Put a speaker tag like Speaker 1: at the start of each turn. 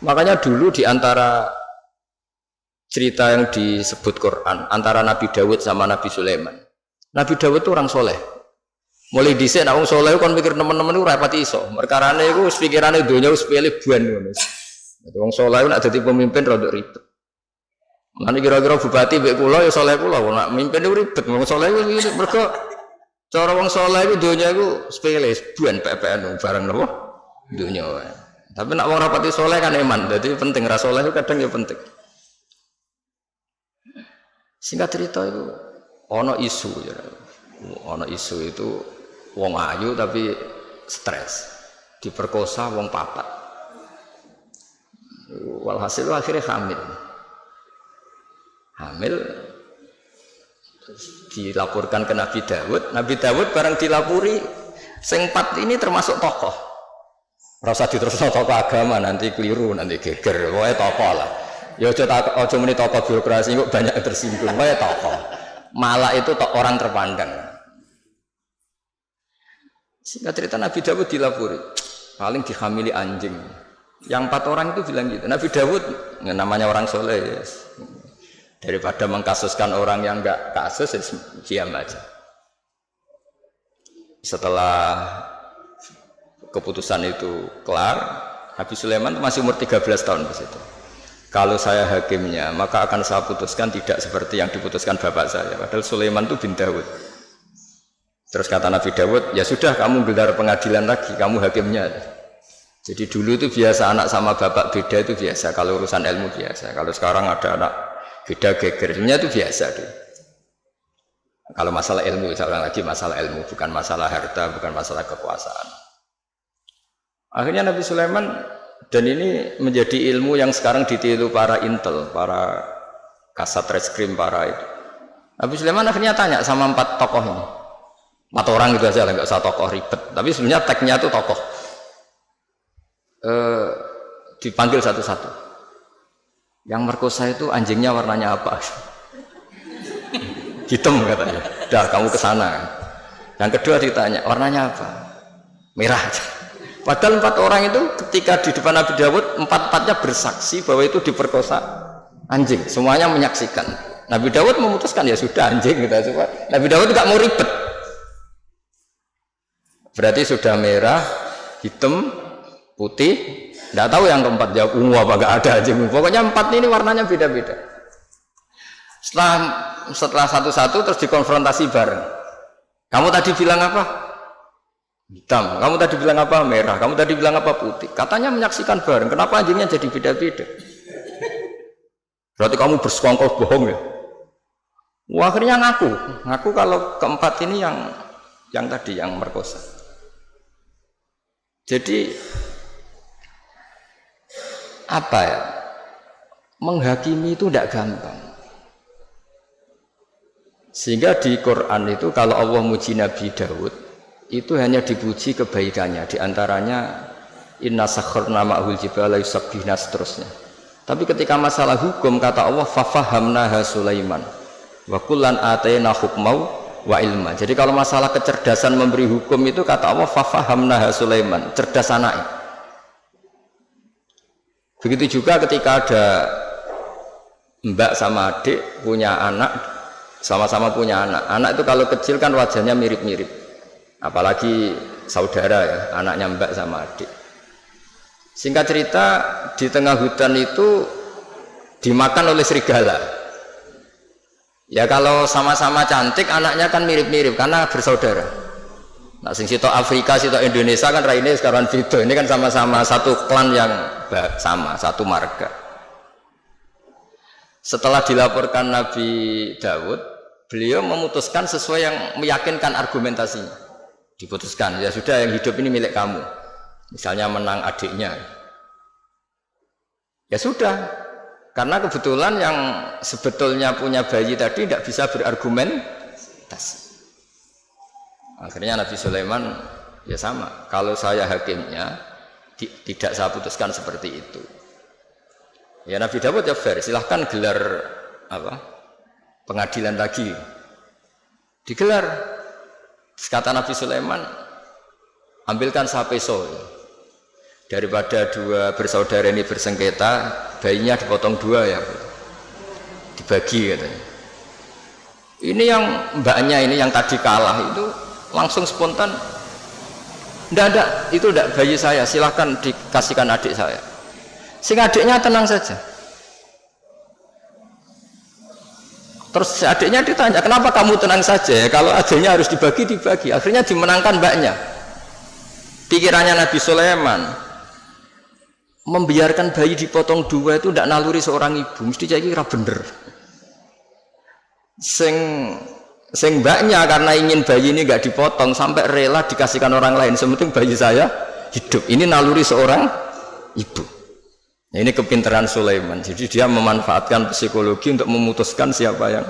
Speaker 1: Makanya dulu di antara cerita yang disebut Quran antara Nabi Dawud sama Nabi Sulaiman. Nabi Dawud itu orang soleh. Mulai dhisik nek wong soleh kon mikir teman-teman iku rapati iso. Perkarane iku pikirane donya wis pilih buan ngono. Dadi wong soleh nek dadi pemimpin rada ribet. Lan kira-kira bupati mbek kula ya soleh kula nek mimpin iku ribet. Wong soleh iku mergo cara wong soleh iku donya iku sepele buan PPN barang napa donya wae. Tapi nek wong rapati soleh kan iman. Dadi penting ra soleh kadang ya penting. Singkat cerita itu ono isu ya. Ono isu itu wong ayu tapi stres, diperkosa wong papat. Walhasil akhirnya hamil terus dilaporkan ke Nabi Dawud. Nabi Dawud barang dilapuri sing empat ini termasuk tokoh. Rasa diterusno tokoh agama nanti keliru, nanti geger. Wae tokoh lah. Ya aja muni tokoh birokrasi kok banyak tersinggung. Wae tokoh. Malah itu orang terpandang. Singkat cerita Nabi Dawud dilapuri paling dihamili anjing. Yang 4 orang itu bilang gitu. Nabi Dawud namanya orang soleh ya. Daripada mengkasuskan orang yang enggak kasus ya diam aja. Setelah keputusan itu kelar, Nabi Sulaiman masih umur 13 tahun di situ. Kalau saya hakimnya, maka akan saya putuskan tidak seperti yang diputuskan bapak saya. Padahal Sulaiman itu bin Dawud. Terus kata Nabi Dawud, ya sudah kamu gelar pengadilan lagi, kamu hakimnya. Jadi dulu itu biasa anak sama bapak beda itu biasa. Kalau urusan ilmu biasa. Kalau sekarang ada anak beda gegernya itu biasa deh. Kalau masalah ilmu, saya lagi masalah ilmu, bukan masalah harta, bukan masalah kekuasaan. Akhirnya Nabi Sulaiman, dan ini menjadi ilmu yang sekarang ditiru para intel, para kasat reskrim, para itu. Nabi Sulaiman akhirnya tanya sama 4 tokoh ini. 4 orang gitu aja, nggak usah tokoh ribet. Tapi sebenarnya tagnya itu tokoh. Dipanggil satu-satu. Yang merkosa itu anjingnya warnanya apa? Hitam katanya. Dah kamu ke sana. Yang kedua ditanya, warnanya apa? Merah. Padahal 4 orang itu ketika di depan Nabi Dawud, 4-4-nya bersaksi bahwa itu diperkosa anjing. Semuanya menyaksikan. Nabi Dawud memutuskan ya sudah anjing gitu. Nabi Dawud nggak mau ribet. Berarti sudah merah, hitam, putih. Nggak tahu yang keempat jawab ungu apa nggak ada anjing. Pokoknya 4 ini warnanya beda-beda. Setelah satu-satu terus dikonfrontasi bareng. Kamu tadi bilang apa? Hitam. Kamu tadi bilang apa? Merah. Kamu tadi bilang apa? Putih. Katanya menyaksikan bareng. Kenapa anjingnya jadi beda-beda? Berarti kamu bersekongkol bohong ya? Wah, akhirnya ngaku kalau keempat ini yang tadi yang merkosa. Jadi apa ya? Menghakimi itu tidak gampang. Sehingga di Quran itu kalau Allah muji Nabi Dawud itu hanya dipuji kebaikannya, diantaranya inna sakharna ma'hul jibala yusabbihna seterusnya. Tapi ketika masalah hukum kata Allah fafahamnaha Sulaiman wa kullan atayna hukmau wa ilma. Jadi kalau masalah kecerdasan memberi hukum itu kata Allah fafahamnaha Sulaiman, cerdas anaknya. Begitu juga ketika ada mbak sama adik punya anak, sama-sama punya anak. Anak itu kalau kecil kan wajahnya mirip-mirip. Apalagi saudara ya, anaknya mbak sama adik. Singkat cerita, di tengah hutan itu dimakan oleh serigala. Ya kalau sama-sama cantik, anaknya kan mirip-mirip karena bersaudara. Nah, sing sitok Afrika, sitok Indonesia kan raine sekarang video. Ini kan sama-sama satu klan yang sama, satu marga. Setelah dilaporkan Nabi Dawud, beliau memutuskan sesuai yang meyakinkan argumentasinya. Diputuskan, ya sudah yang hidup ini milik kamu. Misalnya menang adiknya. Ya sudah, karena kebetulan yang sebetulnya punya bayi tadi tidak bisa berargumentasi. Akhirnya Nabi Sulaiman ya sama. Kalau saya hakimnya tidak saya putuskan seperti itu. Ya Nabi Dawud ya fair, silahkan gelar pengadilan lagi. Digelar. Kata Nabi Sulaiman, ambilkan sapeso. daripada dua bersaudara ini bersengketa, bayinya dipotong dua ya, dibagi katanya. Ini yang mbaknya ini yang tadi kalah itu langsung spontan, ndak itu ndak bayi saya, silahkan dikasihkan adik saya. Sing adiknya tenang saja. Terus adiknya ditanya, kenapa kamu tenang saja? Kalau adiknya harus dibagi. Akhirnya dimenangkan mbaknya. Pikirannya Nabi Sulaiman, membiarkan bayi dipotong dua itu tidak naluri seorang ibu, mesti jadi kira bener. Sing mbaknya karena ingin bayi ini nggak dipotong sampai rela dikasihkan orang lain, sementing bayi saya hidup. Ini naluri seorang ibu. Nah, ini kepintaran Sulaiman. Jadi dia memanfaatkan psikologi untuk memutuskan siapa yang